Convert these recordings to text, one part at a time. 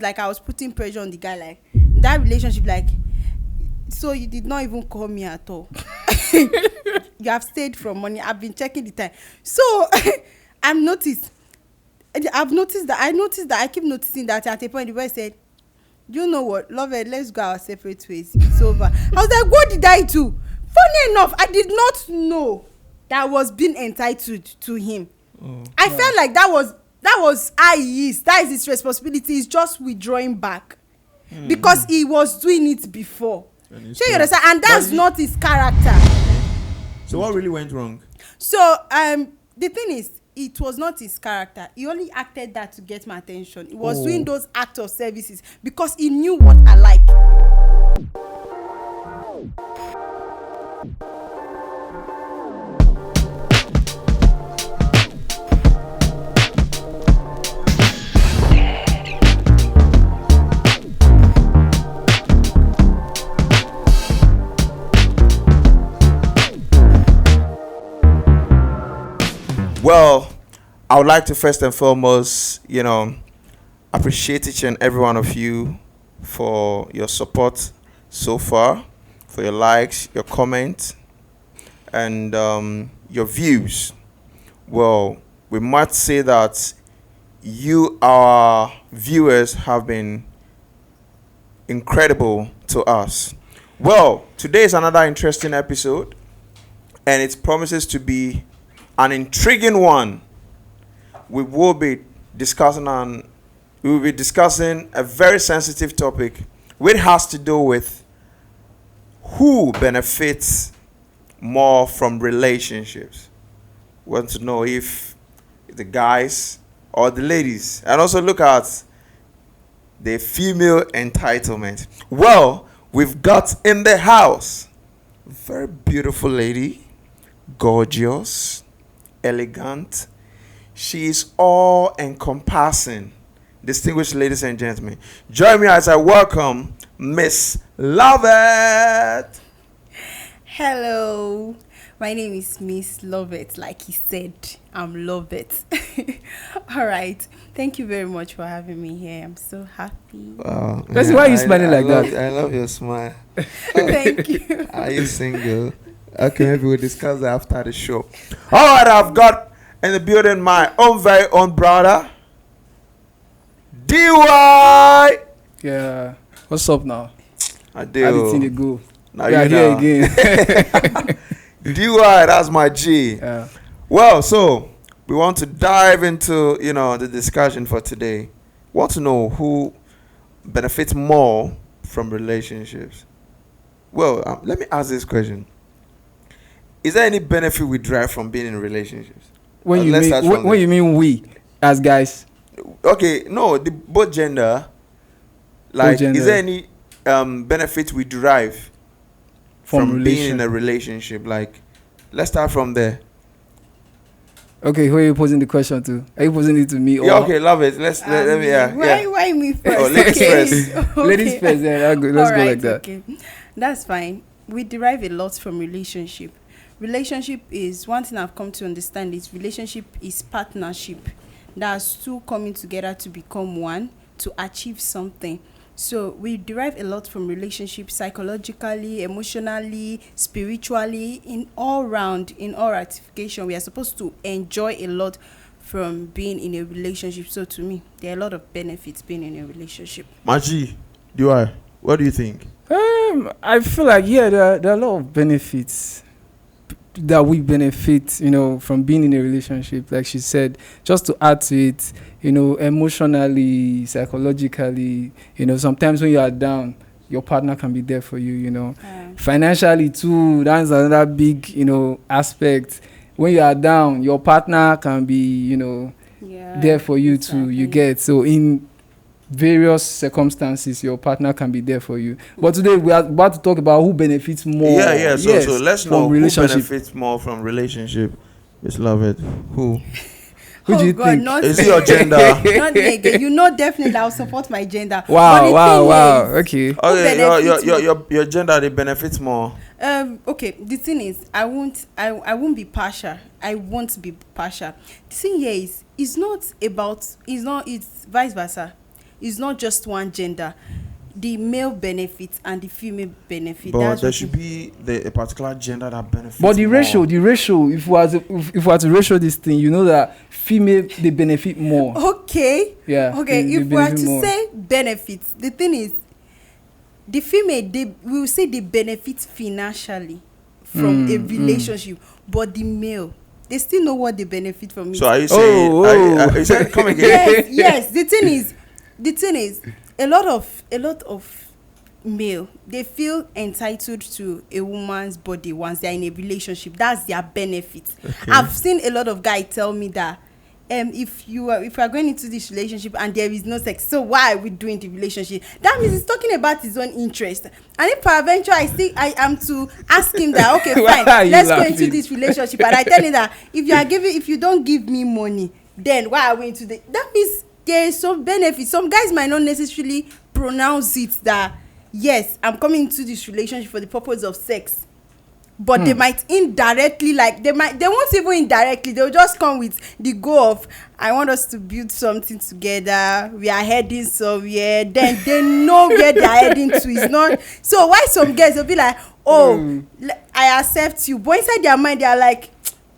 was like I was putting pressure on the guy, like that relationship, like, so you did not even call me at all. You have stayed from money. I've been checking the time. So I've noticed that I keep noticing that at a point the boy said, you know what, Loveth, let's go our separate ways. It's over. I was like, what did I do? Funny enough, I did not know that I was being entitled to him. I felt like that was how he is. That is his responsibility. He's just withdrawing back. Because he was doing it before. So you understand? And that's not his character. So what really went wrong? So the thing is, it was not his character. He only acted that to get my attention. He was doing those acts of services because he knew what I like. Well, I would like to first and foremost, appreciate each and every one of you for your support so far, for your likes, your comments, and your views. Well, we might say that you, our viewers, have been incredible to us. Well, today is another interesting episode, and it promises to be an intriguing one. We will be discussing a very sensitive topic, which has to do with who benefits more from relationships. We want to know if the guys or the ladies, and also look at the female entitlement. Well, we've got in the house a very beautiful lady, gorgeous, elegant. She is all encompassing. Distinguished ladies and gentlemen, join me as I welcome Miss Loveth. Hello, my name is Miss Loveth. Like he said, I'm Loveth. All right, thank you very much for having me here. I'm so happy. Wow, Why are you smiling like that? I love your smile. Thank you. Are you single? Okay, maybe we'll discuss that after the show. All right, I've got in the building my very own brother, DY. Yeah. What's up now? I do. How did it go? Now We are you here know. again. DY, that's my G. Yeah. Well, so we want to dive into, the discussion for today. Want to know who benefits more from relationships. Well, let me ask this question. Is there any benefit we derive from being in relationships? When you mean we as guys? Okay, no, both gender. Like, gender. is there any benefit we derive from being in a relationship? Like, let's start from there. Okay, who are you posing the question to? Are you posing it to me? Yeah, okay, love it. Let me, yeah. Why me first? Oh, ladies first. Okay. Ladies first, yeah. Let's go like that. Okay. That's fine. We derive a lot from relationship. Relationship is one thing I've come to understand is relationship is partnership. That's two coming together to become one, to achieve something. So we derive a lot from relationships psychologically, emotionally, spiritually, in all round, in all ratification. We are supposed to enjoy a lot from being in a relationship. So to me, there are a lot of benefits being in a relationship. Maji, what do you think? I feel like, there are a lot of benefits that we benefit, from being in a relationship. Like she said, just to add to it, emotionally, psychologically, sometimes when you are down, your partner can be there for you, Financially too, that's another big, aspect. When you are down, your partner can be, there for you too, you get. So in various circumstances, your partner can be there for you. But today we are about to talk about who benefits more. Yeah. So let's know who benefits more from relationship. Miss Loveth, who? Who do you think? Is it your gender? Not me again. Definitely I'll support my gender. Wow. Okay. Your gender, they benefits more. Okay, the thing is, I won't be partial. I won't be partial. The thing here is, it's vice versa. it's not just one gender. The male benefits and the female benefit. But there should be a particular gender that benefits. But the more. ratio, if we were to ratio this thing, you know that female they benefit more. Okay. Yeah. Okay. they If we are benefit to more. say benefits, the thing is, the female we will say they benefit financially from a relationship, but the male they still know what they benefit from it. So are you saying? Are you saying come again? Yes. The thing is, a lot of male they feel entitled to a woman's body once they're in a relationship. That's their benefit. Okay. I've seen a lot of guys tell me that if you are going into this relationship and there is no sex, so why are we doing the relationship? That means he's talking about his own interest. And if peradventure I am to ask him that, okay, fine, let's go into this relationship, and I tell him that if you don't give me money, then why are we into that means there is some benefit. Some guys might not necessarily pronounce it that yes, I'm coming into this relationship for the purpose of sex, but they might indirectly, like they won't even indirectly, they'll just come with the goal of I want us to build something together, we are heading somewhere. Then they know where they are heading to. It's not so why some girls will be like, oh, I accept you, but inside their mind they are like,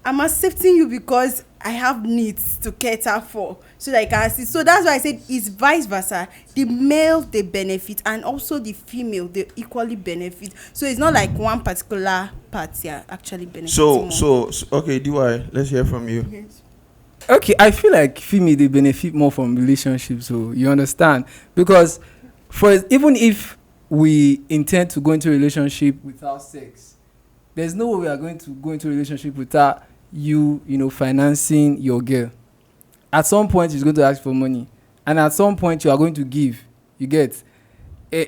I'm accepting you because I have needs to cater for, so that I can assist. So that's why I said it's vice versa. The male they benefit, and also the female they equally benefit. So it's not like one particular party are actually benefiting. So okay, DY, let's hear from you. Yes. Okay, I feel like female they benefit more from relationships, so you understand, because even if we intend to go into a relationship without sex, there's no way we are going to go into a relationship without you financing your girl. At some point she's going to ask for money, and at some point you are going to give. You get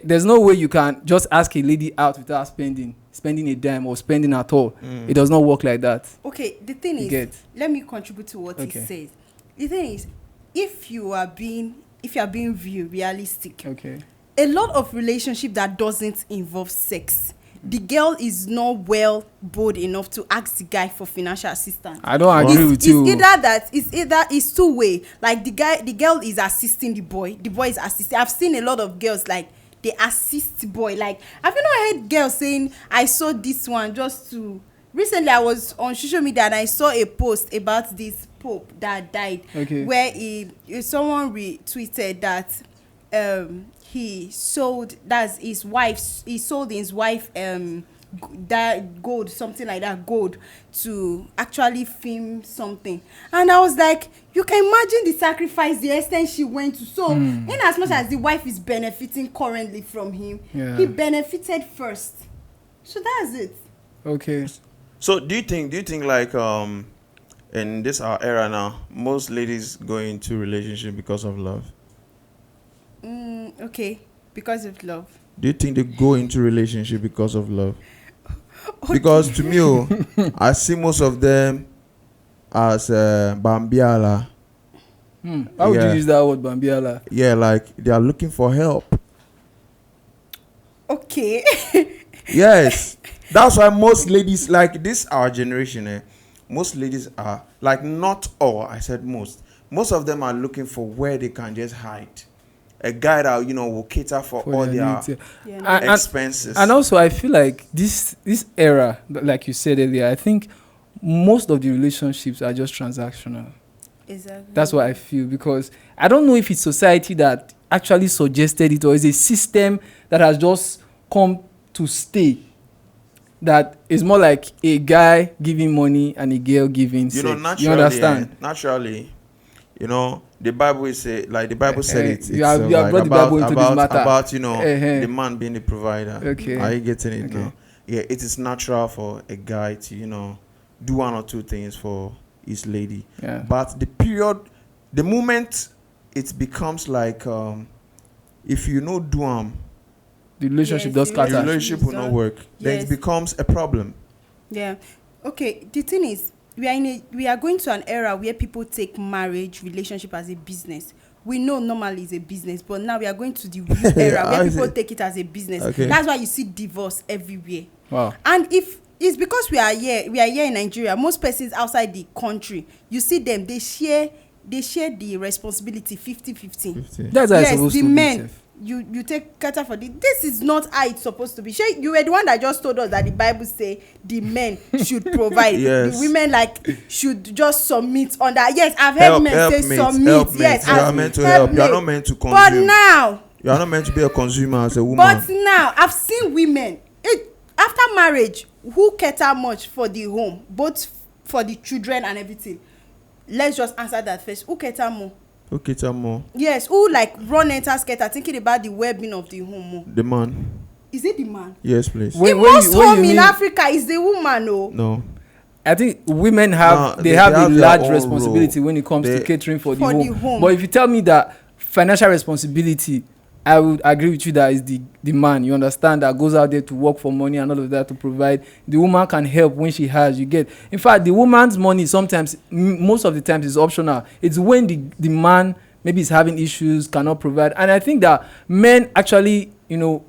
there's no way you can just ask a lady out without spending a dime or spending at all. It does not work like that. Okay, the thing is, let me contribute to what he says. The thing is, if you are being realistic, Okay. a lot of relationship that doesn't involve sex, the girl is not bold enough to ask the guy for financial assistance. I don't agree with you. It's two-way. Like the girl is assisting the boy is assisting. I've seen a lot of girls like they assist the boy. Like I've not heard girls saying I saw this one just to. Recently I was on social media and I saw a post about this pope that died. Okay. Where someone retweeted that he sold his wife that gold, something like that, gold, to actually film something. And I was like, you can imagine the sacrifice, the extent she went to. So in as much as the wife is benefiting currently from him, he benefited first. So that's it. Okay. So do you think like in this our era now, most ladies go into relationship because of love? Okay, because of love. Do you think they go into relationship because of love? Because to me, I see most of them as Bambiala. How would you use that word, Bambiala? Yeah, like they are looking for help. Okay. Yes, that's why most ladies, like this our generation, most ladies are like, not all, I said most of them are looking for where they can just hide. A guy that will cater for all their expenses. And also I feel like this era, like you said earlier, I think most of the relationships are just transactional. Exactly. That's what I feel, because I don't know if it's society that actually suggested it, or is a system that has just come to stay, that is more like a guy giving money and a girl giving sex. Naturally, you understand? Naturally, the Bible said it. You have brought the Bible into this matter. About the man being the provider. Okay. Are you getting it Okay. now? Yeah, it is natural for a guy to do one or two things for his lady. Yeah. But the moment it becomes like if you do The relationship does the scatter. relationship will not work. Then it becomes a problem. Yeah. Okay. The thing is, we are going to an era where people take marriage, relationship as a business. We know normally it's a business, but now we are going to the real era where people take it as a business. Okay. That's why you see divorce everywhere. Wow. And if it's because we are here in Nigeria, most persons outside the country, you see them, they share they share the responsibility 50-50. 50. That's how it's Yes, supposed the to be. men. Sef. You take cater for this is not how it's supposed to be. Shey, you were the one that just told us that the Bible say the men should provide. Yes. The women like should just submit on that. Yes, I've heard men say submit. Yes, you are meant to help. You are not meant to consume. but now You are not meant to be a consumer as a woman. but now I've seen women after marriage who cater much for the home, both for the children and everything. Let's just answer that first. Who cater more? Okay, tell more. Yes, who like run enter skater thinking about the well-being of the home more? The man. Is it the man? Yes, please. The most home in Africa is the woman, oh. No. I think women have they have a their large own responsibility role. when it comes to catering for the the home. home. But if you tell me that financial responsibility, I would agree with you that is the man. You understand, that goes out there to work for money and all of that to provide. The woman can help when she has. You get. In fact, the woman's money sometimes, most of the times, is optional. It's when the man maybe is having issues, cannot provide. And I think that men actually,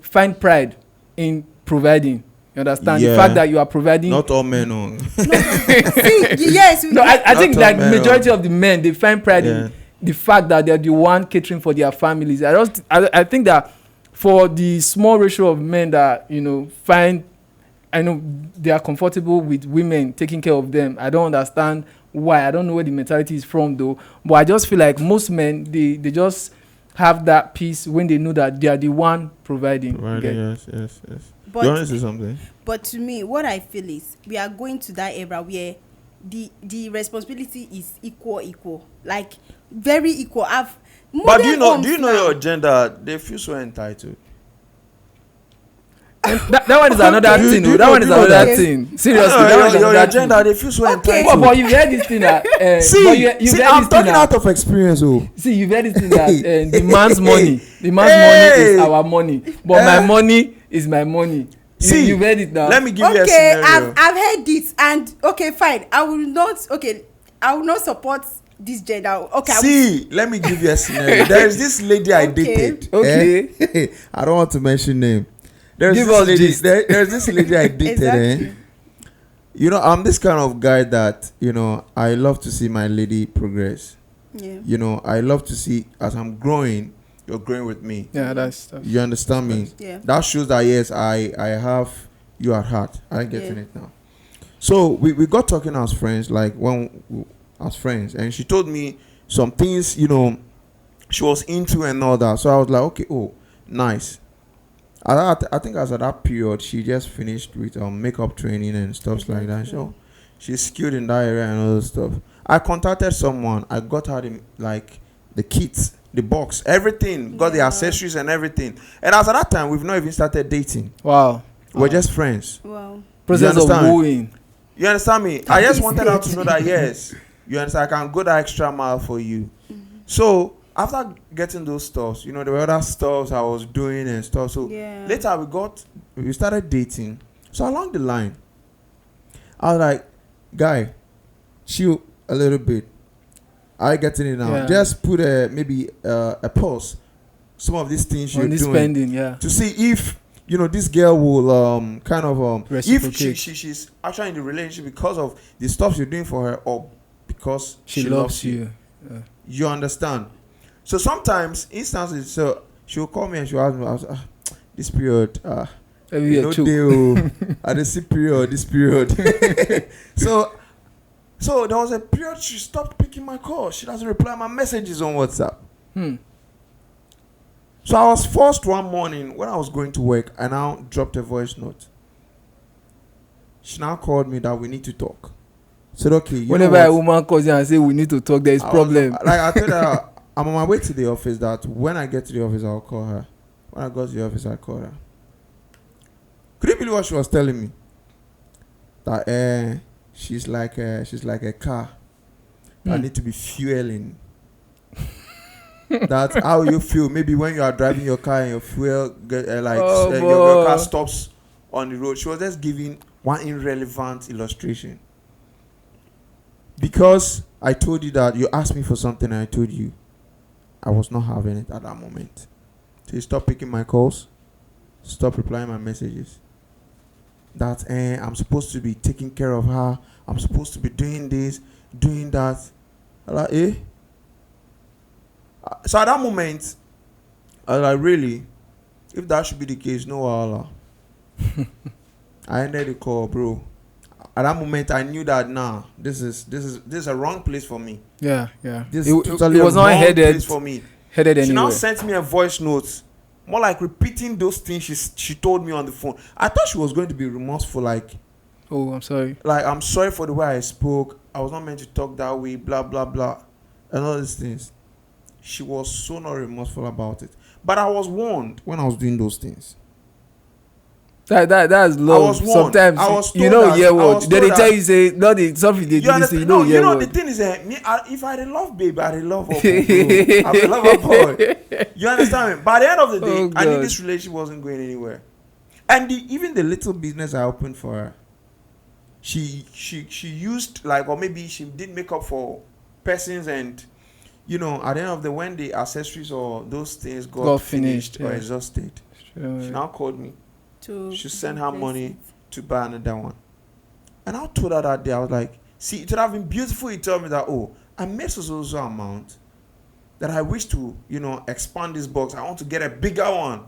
find pride in providing. You understand? Yeah. The fact that you are providing. Not all men. No. See, yes. No, I think all like men, majority of the men, they find pride in the fact that they're the one catering for their families. I think that for the small ratio of men that they are comfortable with women taking care of them, I don't understand why. I don't know where the mentality is from though, but I just feel like most men they just have that peace when they know that they are the one providing. Okay? Yes. But, you want to say something? But to me, what I feel is we are going to that era where the responsibility is equal, like very equal. But do you know your gender? They feel so entitled. that one is another thing. That one is another thing. Seriously, that one is your another gender. They feel so entitled. But you've heard this thing that see, I'm talking out of experience. Oh, see, you've heard this thing that the man's money is our money, but my money is my money. See, you've heard it now. Let me give you a scenario. I've heard it, and okay, fine. I will not support this gender. Okay. See, let me give you a scenario. There is this lady I dated. Okay. I don't want to mention name. There's this lady I dated. Exactly. I'm this kind of guy that I love to see my lady progress. Yeah. I love to see as I'm growing, you're growing with me. Yeah, that's you understand me? Yeah. That shows that yes, I have you at heart. I'm getting it now. So we got talking as friends, and she told me some things, she was into and all that. So I was like, okay, oh, nice. I think as at that period, she just finished with makeup training and stuff like that. So she's skilled in that area and all that stuff. I contacted someone. I got her the kits, the box, everything. Got the accessories and everything. And as at that time, we've not even started dating. Wow. We're just friends. Wow. Process of wooing. You understand me? I just wanted her to know that yes, you understand. I can go that extra mile for you. Mm-hmm. So after getting those stuffs, there were other stuffs I was doing and stuff. So later we started dating. So along the line, I was like, guy, chill a little bit. I getting it now. Yeah. Just put maybe a pause. Some of these things you're doing spending, to see if this girl will if she's actually in the relationship because of the stuff you're doing for her or because she loves you. Yeah. You understand? So sometimes instances, so she'll call me and she'll ask me, this period, no deal. I didn't see this period. So there was a period she stopped picking my calls. She doesn't reply my messages on WhatsApp. So I was forced one morning when I was going to work, I now dropped a voice note. She now called me that we need to talk. Said, okay. Whenever a woman calls you and say we need to talk, there is problem. I told her I'm on my way to the office. That when I get to the office, I'll call her. When I got to the office, I called her. Could you believe what she was telling me? That she's like a car. I need to be fueling. That's how you feel. Maybe when you are driving your car and your fuel your car stops on the road. She was just giving one irrelevant illustration. Because I told you that you asked me for something and I told you I was not having it at that moment. So you stop picking my calls, stop replying my messages. That I'm supposed to be taking care of her. I'm supposed to be doing this, doing that. Like, So at that moment, I was like, really? If that should be the case, no Allah. I ended the call, bro. At that moment, I knew that this is a wrong place for me. Yeah. This It is totally was a not wrong headed place for me. Headed She now anywhere. sent me a voice note, more like repeating those things she told me on the phone. I thought she was going to be remorseful, like Oh, I'm sorry. I'm sorry for the way I spoke. I was not meant to talk that way, blah blah blah, and all these things. She was so not remorseful about it. But I was warned when I was doing those things. That's love. I was warned. Sometimes I was you told know that- hear I what. was Then told they tell that- you say no, they something they do this. understand? You No, know hear the what. thing is, if I love babe, I love her, bro. I love her boy. You understand me? By the end of the day, Oh, I knew God. this relationship wasn't going anywhere. And even the little business I opened for her, she used or maybe she did make up for persons, and at the end of the when the accessories or those things got finished or yeah. exhausted, she now called me. She sent her money to buy another one. And I told her that day, I was like, see, it would have been beautiful you tell me that, I made so amount that I wish to, expand this box. I want to get a bigger one.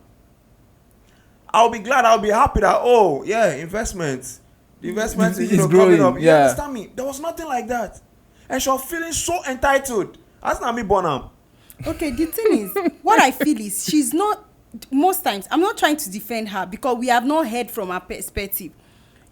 I'll be glad, I'll be happy that, investments. The investment is growing, coming up. You yeah. understand me? There was nothing like that. And she was feeling so entitled. That's not me, Bonham. Okay, the thing is, what I feel is she's not, most times, I'm not trying to defend her because we have not heard from her perspective.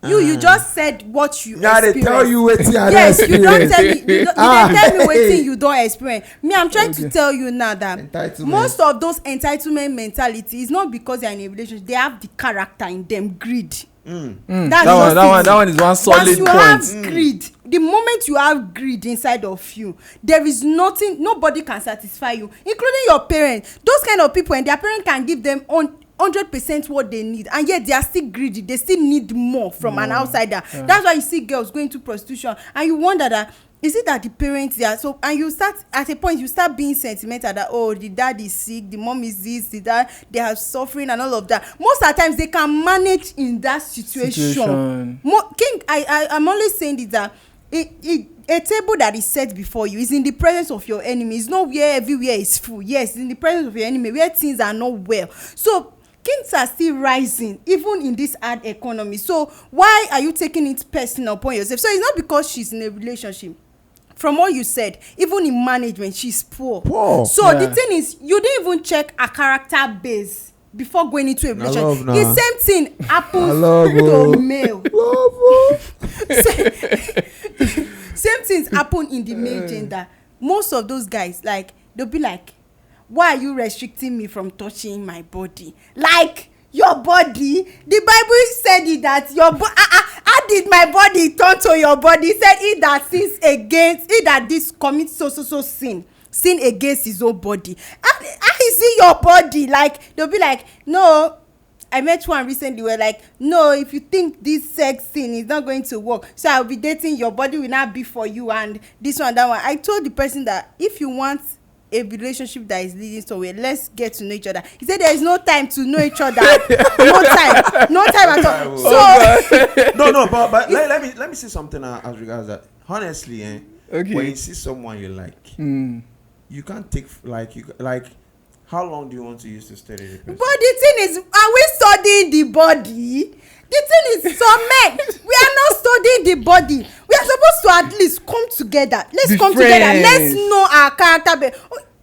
You just said what you experienced. They tell you what you yes, you don't tell me. You don't tell me what you don't experience. Me, I'm trying to tell you now that most of those entitlement mentality is not because they're in a relationship. They have the character in them, greed. That one is one solid Once you point. have greed, the moment you have greed inside of you, there is nothing, nobody can satisfy you, including your parents. Those kind of people, and their parents can give them 100% what they need, and yet they are still greedy. They still need more from an outsider. Yeah. That's why you see girls going to prostitution, and you wonder that is it that the parents they are so, and you start at a point you start being sentimental that the dad is sick, the mom is this, the dad they are suffering and all of that. Most of the times they can manage in that situation. King, I'm always saying this, that a table that is set before you is in the presence of your enemy. It's not where everywhere is full. Yes, it's in the presence of your enemy where things are not well. So kings are still rising even in this hard economy. So why are you taking it personal upon yourself? So it's not because she's in a relationship. From what you said, even in management, she's poor. So the thing is, you didn't even check her character base before going into a relationship. The same thing happens to male. Same things happen in the male gender. Most of those guys, they'll be like, why are you restricting me from touching my body? Like, your body, the Bible said it that your body, how did my body turn to your body? It said he that sins against, he that this commits so sin against his own body. How is it your body? They'll be like, no. I met one recently where no, if you think this sex thing is not going to work, so I'll be dating, your body will not be for you, and this one, that one. I told the person that if you want a relationship that is leading somewhere, let's get to know each other. He said there is no time to know each other. no time at all. So no, but let me say something as regards that. Honestly, when you see someone you like, you can't take how long do you want to use to study the person? But the thing is, are we studying the body? The thing is, some men, we are not studying the body. We are supposed to at least come together. Let's come together. Let's know our character.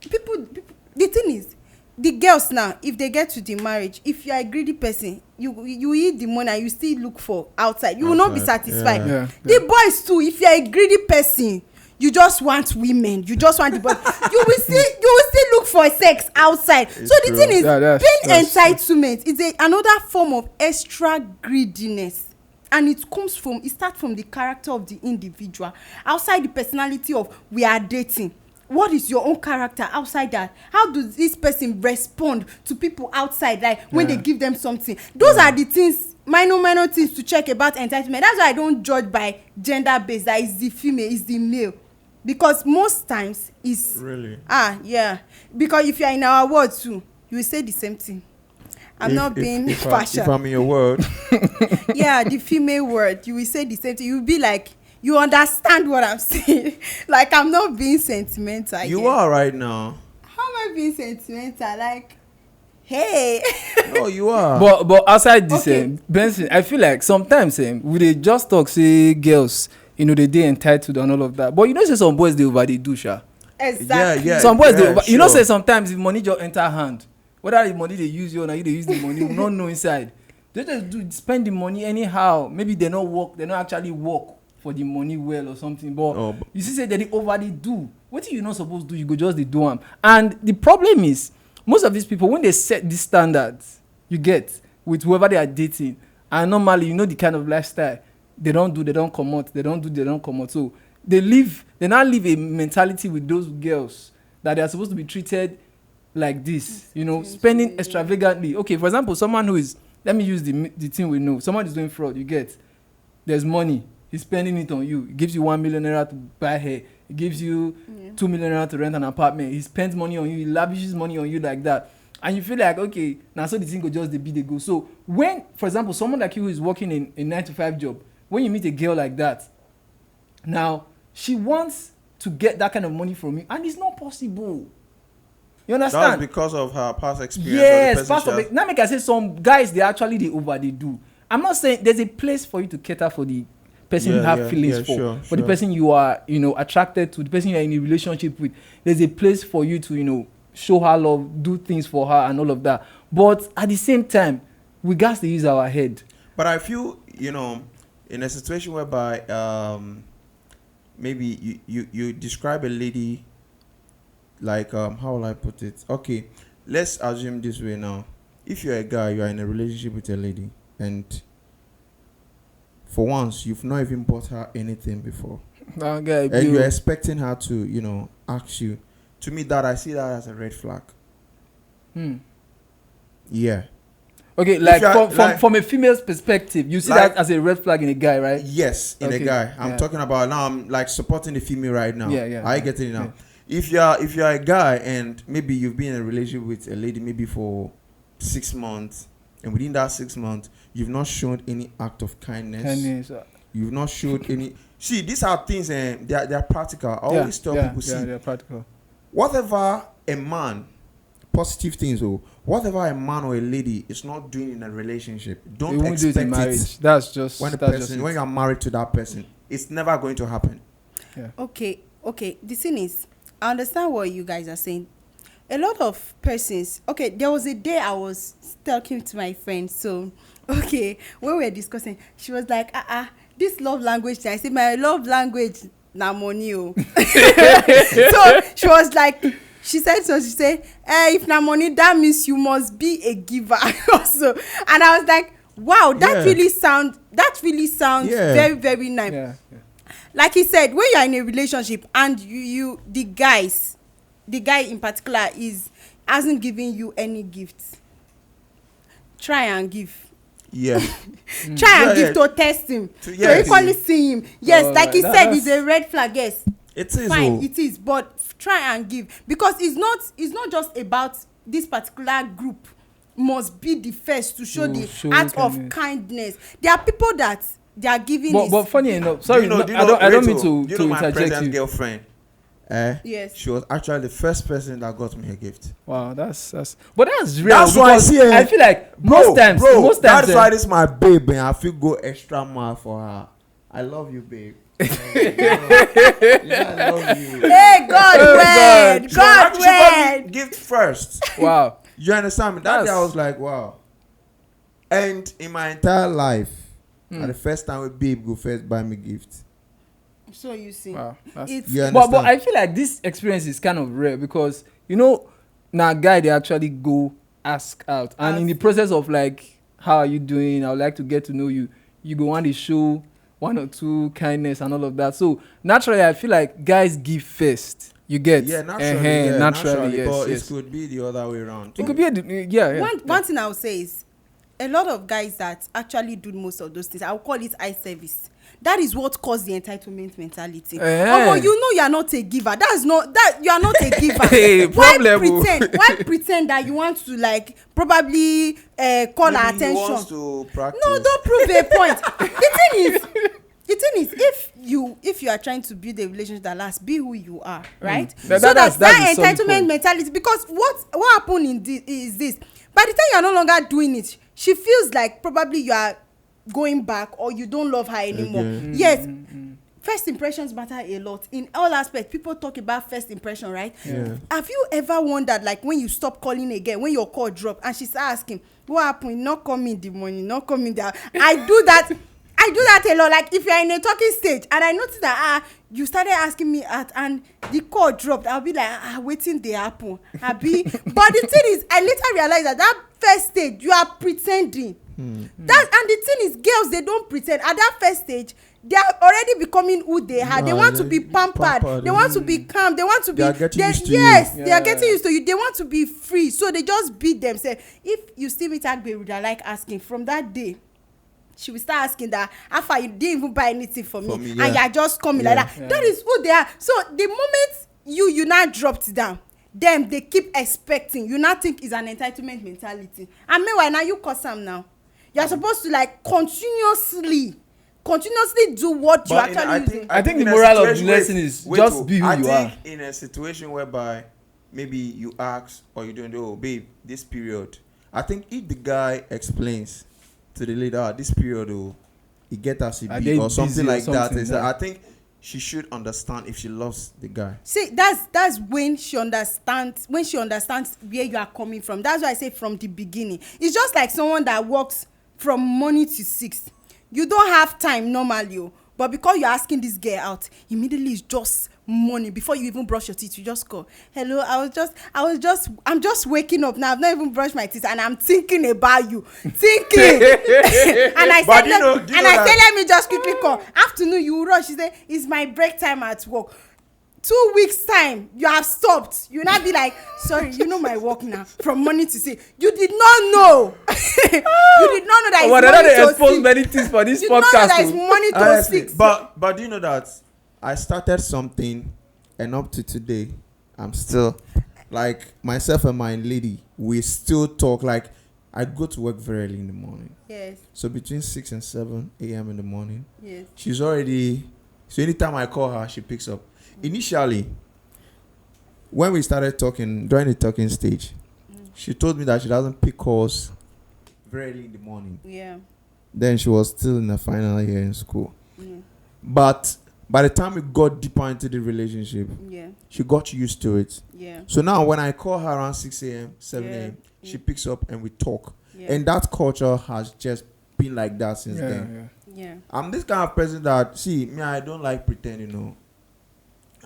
People, the thing is, the girls now, if they get to the marriage, if you are a greedy person, you eat the money and you still look for outside. You will not be satisfied. Yeah. The boys too, if you are a greedy person, you just want women, you just want the body. you will still look for sex outside. So the thing is, being entitlement is another form of extra greediness, and it starts from the character of the individual. Outside the personality of we are dating, what is your own character outside that? How does this person respond to people outside, when they give them something? Those are the things, minor things to check about entitlement. That's why I don't judge by gender based, that is the female, is the male. Because most times it's really because if you are in our world too, you will say the same thing. I'm not being partial. If I'm in your world, the female word, you will say the same thing. You will be like, you understand what I'm saying. I'm not being sentimental. You are right now. How am not being sentimental. Like, hey. No, you are. But outside this, Okay. Benson, I feel like sometimes we dey just talk say girls, they entitled and all of that. But say some boys they over they do sha. Exactly. Yeah. Some boys they over, sure. say sometimes if money just enter hand, whether the money they use you or you they use the money, we don't know inside. They just spend the money anyhow. Maybe they not actually work for the money well or something. But you see say they over they do. What you not supposed to do, you go just they do them. And the problem is most of these people when they set these standards you get with whoever they are dating, and normally the kind of lifestyle they don't come out. So they now live a mentality with those girls that they are supposed to be treated like this, spending extravagantly. Okay, for example, someone who is, let me use the thing we know, someone is doing fraud, you get, there's money, he's spending it on you, he gives you 1 million naira to buy hair, he gives you 2 million naira to rent an apartment, he spends money on you, he lavishes money on you like that, and you feel like, okay, now so the thing go just the bid they go. So when, for example, someone like you who is working in a 9-to-5 job, when you meet a girl like that, now she wants to get that kind of money from you, and it's not possible. You understand? That's because of her past experience. Yes, past of it. Now make I say some guys they do. I'm not saying there's a place for you to cater for the person you have feelings for, for the person you are, attracted to, the person you are in a relationship with. There's a place for you to, show her love, do things for her, and all of that. But at the same time, we got to use our head. But I feel, in a situation whereby maybe you describe a lady like how will I put it? Okay, let's assume this way now. If you're a guy, you are in a relationship with a lady, and for once you've not even bought her anything before, and you're expecting her to ask you. To me, I see that as a red flag. Yeah. Okay, like from a female's perspective, you see that as a red flag in a guy, right? Yes, in a guy. I'm talking about now. I'm like supporting the female right now. Yeah. I get it now. Yeah. If you're a guy and maybe you've been in a relationship with a lady maybe for 6 months, and within that 6 months you've not shown any act of kindness. You've not showed any. See, these are things and they are practical. I always tell people, see, they're practical. Whatever a man, positive things, or whatever a man or a lady is not doing in a relationship, don't expect it. Marriage. That's just when you're married to that person, it's never going to happen. Yeah. Okay. The thing is, I understand what you guys are saying. A lot of persons. Okay, there was a day I was talking to my friend. So, when we were discussing, she was like, this love language thing. I said, my love language na money. So she was like, she said, if na money, that means you must be a giver also. And I was like, wow, that really sounds very, very nice. Yeah. Like he said, when you are in a relationship and the guy in particular hasn't given you any gifts, try and give. Yeah. Try and give to test him. To equally see him. Yes, like he said, it's a red flag. Yes. It is. Fine, it is. But try and give. Because it's not just about this particular group must be the first to show the act of kindness. There are people that they are giving. But funny enough, sorry, I don't mean to my interject present you. girlfriend. Yes. She was actually the first person that got me a gift. Wow, that's but that's real. That's why I feel like most times that's why this is my babe, and I feel go extra mile for her. I love you, babe. I love you. Hey, God, She got me gift first. Wow. You understand me? That day I was like, wow. And in my entire life, at the first time a babe go first buy me gift. So you see, wow, but I feel like this experience is kind of rare because now guy they actually go ask out, and in the process of like, how are you doing? I would like to get to know you. You go on the show, 1 or 2 kindness and all of that. So naturally, I feel like guys give first. You get naturally, yes, but yes. It could be the other way around. It could be One thing I would say is a lot of guys that actually do most of those things, I will call it eye service. That is what caused the entitlement mentality. You are not a giver. You are not a giver. Hey, why pretend that you want to like probably call our attention? Wants to practice. No, don't prove a point. The thing is, if if you are trying to build a relationship that lasts, be who you are, right? That- So that's that a solid entitlement point. mentality. Because what happened in this is this: by the time you are no longer doing it, she feels like probably you are going back or you don't love her anymore. Yes. First impressions matter a lot in all aspects. People talk about first impression, right? Yeah. Have you ever wondered, like, when you stop calling again, when your call drop and she's asking, what happened? Not coming the morning, not coming there. I do that a lot. Like, if you're in a talking stage and I notice that you started asking me and the call dropped, I'll be like, waiting they happen. But the thing is, I later realized that first stage you are pretending. That, and the thing is, girls, they don't pretend at that first stage. They are already becoming who they are. They want to be pampered. They want to be calm. They want to be. They are getting used to yes, you. they are getting used to you. They want to be free, so they just beat themselves. If you still meet Agbe with like asking, from that day, she will start asking that after you didn't even buy anything for me, yeah. and you are just coming like that. Yeah. That is who they are. So the moment you now dropped down, them they keep expecting. You now think it's an entitlement mentality. And meanwhile, now you cause them now. You are supposed to like continuously do what you actually using. I think the in a moral of the situation- lesson is just be who you are. I think in a situation whereby maybe you ask or you don't know, babe, this period. I think if the guy explains to the lady, this period, he get her CB or something like that, I think she should understand if she loves the guy. See, that's when she understands where you are coming from. That's why I say from the beginning. It's just like someone that works from morning to 6. You don't have time normally, but because you're asking this girl out, immediately it's just money. Before you even brush your teeth, you just call, hello, I'm just waking up now. I've not even brushed my teeth and I'm thinking about you. And I said, let me just quickly call. Afternoon, you rush. She said, it's my break time at work. 2 weeks time, you have stopped. You now be like, sorry, you know my work now. From morning to 6. You did not know. You did not know that it's morning they to expose 6. many things for this You did not know podcast. that it's morning to Honestly, 6. but do you know that I started something, and up to today, I'm still like myself and my lady. We still talk. Like, I go to work very early in the morning. Yes. So between 6 and 7 a.m. in the morning, Yes. she's already. So anytime I call her, she picks up. Initially, when we started talking during the talking stage, she told me that she doesn't pick calls very early in the morning. Yeah. Then she was still in the final year in school. But by the time we got deeper into the relationship, she got used to it. Yeah. So now when I call her around 6 a.m., 7 a.m., she picks up and we talk. And that culture has just been like that since then. Yeah. I'm this kind of person that, see, me, I don't like pretending,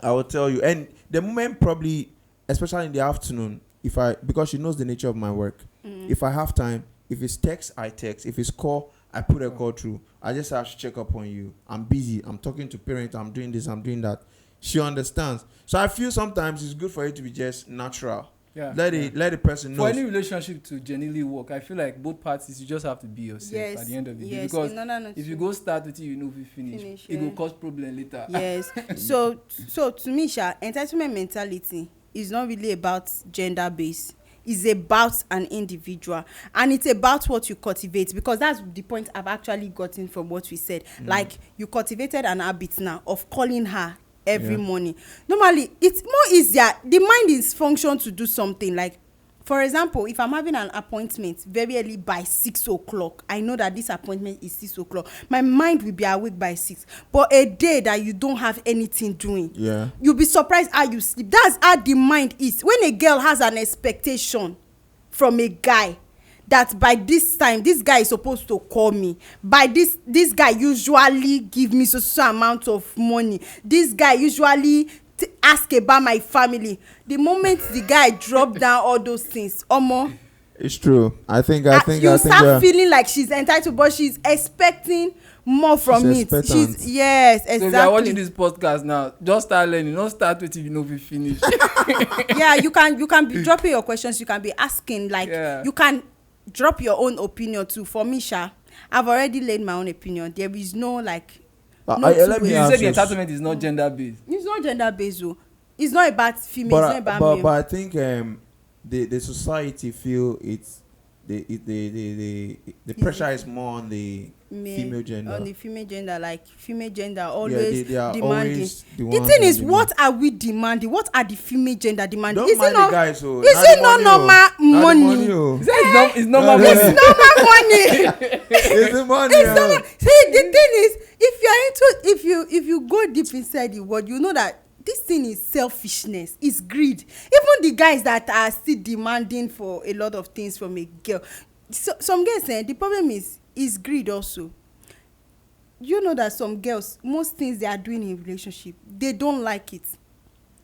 I will tell you. And the moment probably, especially in the afternoon, because she knows the nature of my work, if I have time, if it's text, I text. If it's call, I put a call through. I just have to check up on you. I'm busy. I'm talking to parents. I'm doing this. I'm doing that. She understands. So I feel sometimes it's good for you to be just natural. Yeah. Let the person know. For any relationship to genuinely work, I feel like both parties, you just have to be yourself at the end of the day. Because if you go start with it, you know if you finish it will cause problem later. Yes. so to me, entitlement mentality is not really about gender based. It's about an individual, and it's about what you cultivate, because that's the point I've actually gotten from what we said. Like, you cultivated an habit now of calling her every morning. Normally, it's more easier. The mind is functioned to do something. Like, for example, if I'm having an appointment very early by 6 o'clock, I know that this appointment is 6 o'clock. My mind will be awake by 6. But a day that you don't have anything doing, you'll be surprised how you sleep. That's how the mind is. When a girl has an expectation from a guy that by this time this guy is supposed to call me, by this guy usually give me so amount of money, this guy usually ask about my family, the moment the guy drop down all those things, it's true. I think you start feeling like she's entitled, but she's expecting more from it. Yes, exactly. So if you're watching this podcast now, just start learning. Don't start with if you know we finish. Yeah, you can be dropping your questions. You can be asking, like, you can drop your own opinion too. For me, I've already laid my own opinion. There is no like. Let me say the entitlement is not gender based. It's not gender based. It's not about female. It's not about male. But I think the society feel the pressure is more on the female gender. On the female gender, like female gender Yeah, always they are demanding. always The ones thing that is, demand. what are we demanding? What are the female gender demanding? Don't Is mind it not? the guys, oh. Is it not normal money? It's normal Yeah. money. Normal money. It's the money. It's normal. See, the thing is, if you go deep inside the word, you know that this thing is selfishness, it's greed. Even the guys that are still demanding for a lot of things from a girl, so some girls say the problem is greed also. You know that some girls, most things they are doing in a relationship, they don't like it.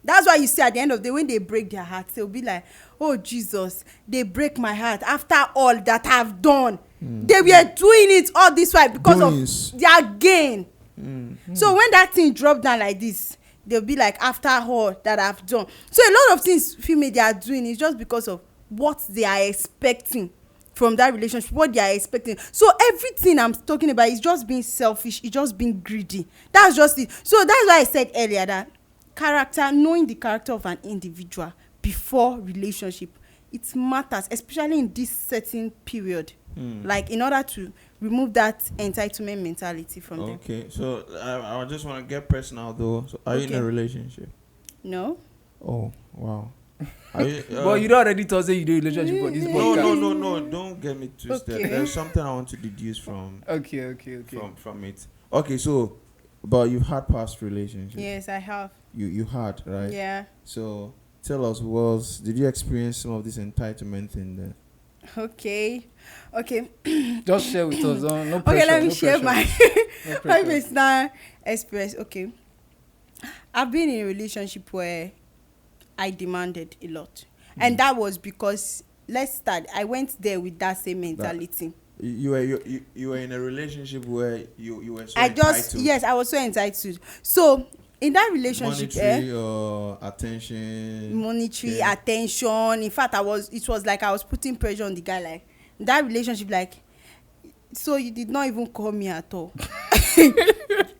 That's why you see at the end of the day, when they break their heart, they'll be like, oh Jesus, they break my heart after all that I've done. They were doing it all this while because of their gain. So when that thing drop down like this, they'll be like, after all that I've done. So a lot of things female they are doing is just because of what they are expecting from that relationship, what they are expecting. So everything I'm talking about is just being selfish, it's just being greedy. That's just it. So that's why I said earlier that knowing the character of an individual before relationship, it matters, especially in this certain period. Like in order to remove that entitlement mentality from them. Okay, so I just want to get personal though. So are you in a relationship? No. Oh wow. Are you, Well, you don't already told say you do relationship for this podcast. No. Don't get me twisted. Okay. There's something I want to deduce from. Okay. From it. Okay, so, but you had past relationships. Yes, I have. You had, right? Yeah. So tell us, did you experience some of this entitlement in there? Okay. Just share with us. No pressure. Okay, let me no share pressure. my my personal experience. Okay, I've been in a relationship where I demanded a lot, and that was because, let's start, I went there with that same mentality. You were in a relationship where you were so entitled. Yes, I was so entitled. So in that relationship, monetary attention. In fact, it was like I was putting pressure on the guy. Like that relationship, like, so you did not even call me at all. You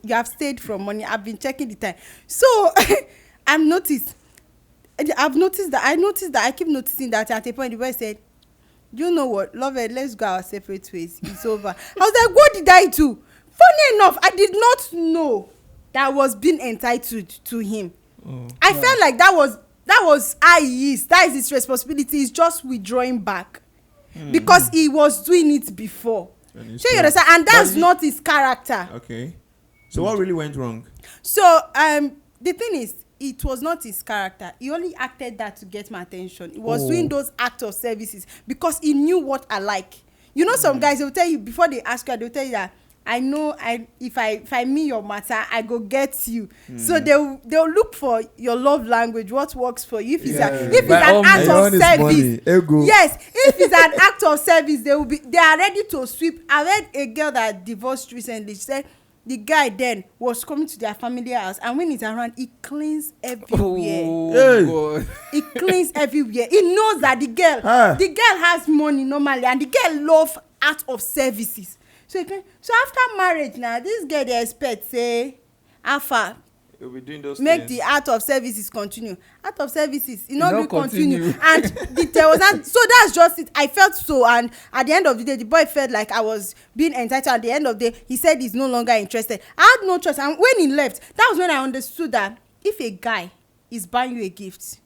have stayed from money. I've been checking the time. So I noticed that I keep noticing that at a point the boy said, you know what, Loveth, let's go our separate ways. It's over. I was like, what did I do? Funny enough, I did not know that I was being entitled to him. I felt like that was how he is. That is his responsibility. He's just withdrawing back because he was doing it before. So you understand? And that's not his character. Okay. So what really went wrong? So the thing is, it was not his character. He only acted that to get my attention. He was doing those acts of services because he knew what I like. You know, some guys, they will tell you before they ask you, they will tell you that I know if I mean your matter, I go get you. So they'll look for your love language, what works for you. If it's an act of service, yes, if it's an act of service, they are ready to sweep. I read a girl that divorced recently. She said the guy then was coming to their family house, and when he's around, he cleans everywhere. God. He cleans everywhere. He knows that the girl has money normally, and the girl love act of services. So after marriage now, this girl they expect say, Alpha, You'll be doing those make things. the art of services continue. Art of services, it not will continue. And there was not, so that's just it. I felt so, and at the end of the day, the boy felt like I was being entitled. At the end of the day, he said he's no longer interested. I had no choice, and when he left, that was when I understood that if a guy is buying you a gift,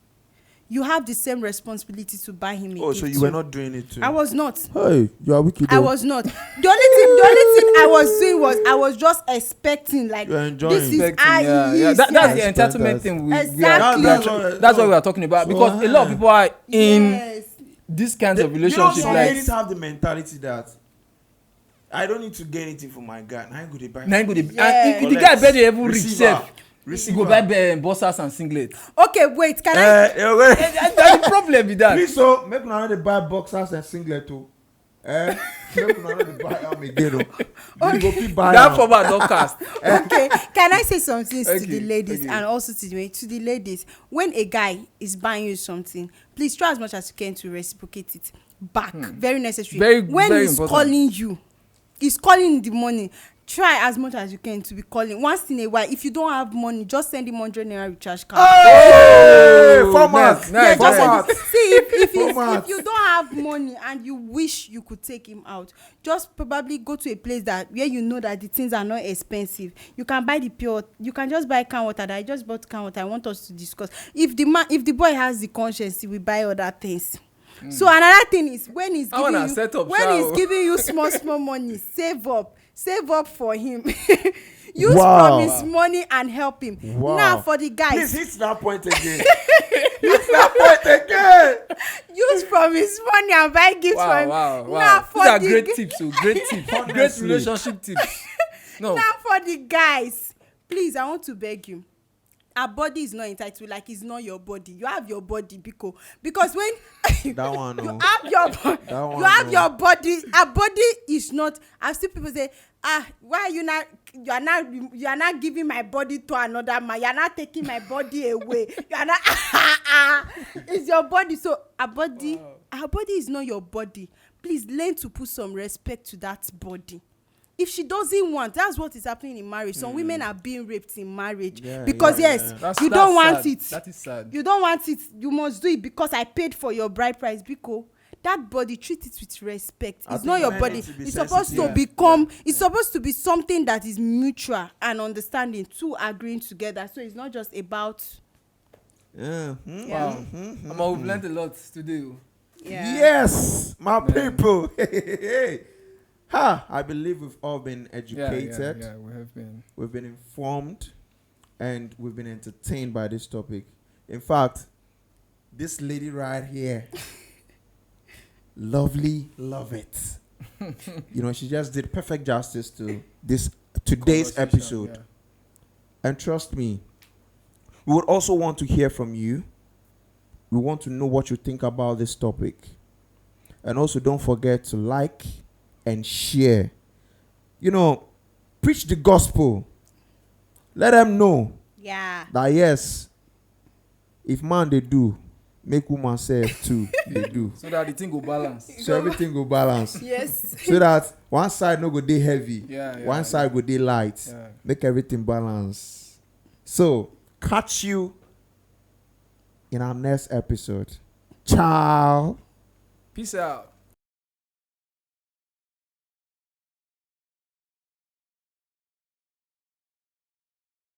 you have the same responsibility to buy him a gift. Oh, so you were not doing it too? I was not. Hey, you are wicked. I was not. The only thing I was doing was I was just expecting, like, You're enjoying. this is how he is. That's yes. the entitlement thing. Exactly. That's what we are talking about, because a lot of people are in Yes. these kinds of You know, relationships. some Like, ladies have the mentality that I don't need to get anything for my guy. Now I go to buy. now you go dey- Yeah. and if the guy better even rich Receiver. sef, he go buy boxers and singlets. Okay, wait. Can I? That's the problem with that. Please, so make una no dey buy boxers and singlet too. Make una no dey buy am again. You go fit buy That am. format don cast. Okay. Can I say some things to Okay, the ladies okay. and also to the ladies? When a guy is buying you something, please try as much as you can to reciprocate it back. Very necessary. Very, when very he's important. calling you, he's calling in the morning. try as much as you can to be calling once in a while. If you don't have money, just send him 100 naira recharge card. Hey, format. Nice, Just nice. send it. See, if Format. you don't have money and you wish you could take him out, just probably go to a place that where you know that the things are not expensive. You can buy the pure. You can just buy can water. That I just bought can water. I want us to discuss. If the boy has the conscience, he will buy other things. So another thing is when he's giving you small money, save up for him. Use from his money and help him. Now for the guys, Please hit that point again. Hit that point again. use from his money and buy gifts for him. Wow. Now for These are the great tips. Great tips. Great Honestly. relationship tips. No. Now for the guys, please, I want to beg you. Our body is not entitled, like it's not your body. You have your body, because when That one, you no. have your body. Our body is not. I've seen people say, why are you not? You are not giving my body to another man. You are not taking my body away. You are not. It's your body. So our body is not your body. Please learn to put some respect to that body. If she doesn't want, that's what is happening in marriage. Some women are being raped in marriage because you don't want it. That is sad. You don't want it. You must do it because I paid for your bride price. Because that body, treat it with respect. It's not your body. It's supposed to become. It's supposed to be something that is mutual and understanding, two agreeing together. So it's not just about. Wow. We've learned a lot today. Yeah. Yes, my people. I believe we've all been educated. Yeah, we have been. We've been informed, and we've been entertained by this topic. In fact, this lady right here, lovely Loveth. She just did perfect justice to today's episode. Yeah. And trust me, we would also want to hear from you. We want to know what you think about this topic. And also don't forget to like and share. Preach the gospel. Let them know that yes, if man they do, make woman self too. They do. So that the thing go balance. So everything go balance. Yes. So that one side no go dey heavy. One side side go dey light. Yeah. Make everything balance. So catch you in our next episode. Ciao. Peace out.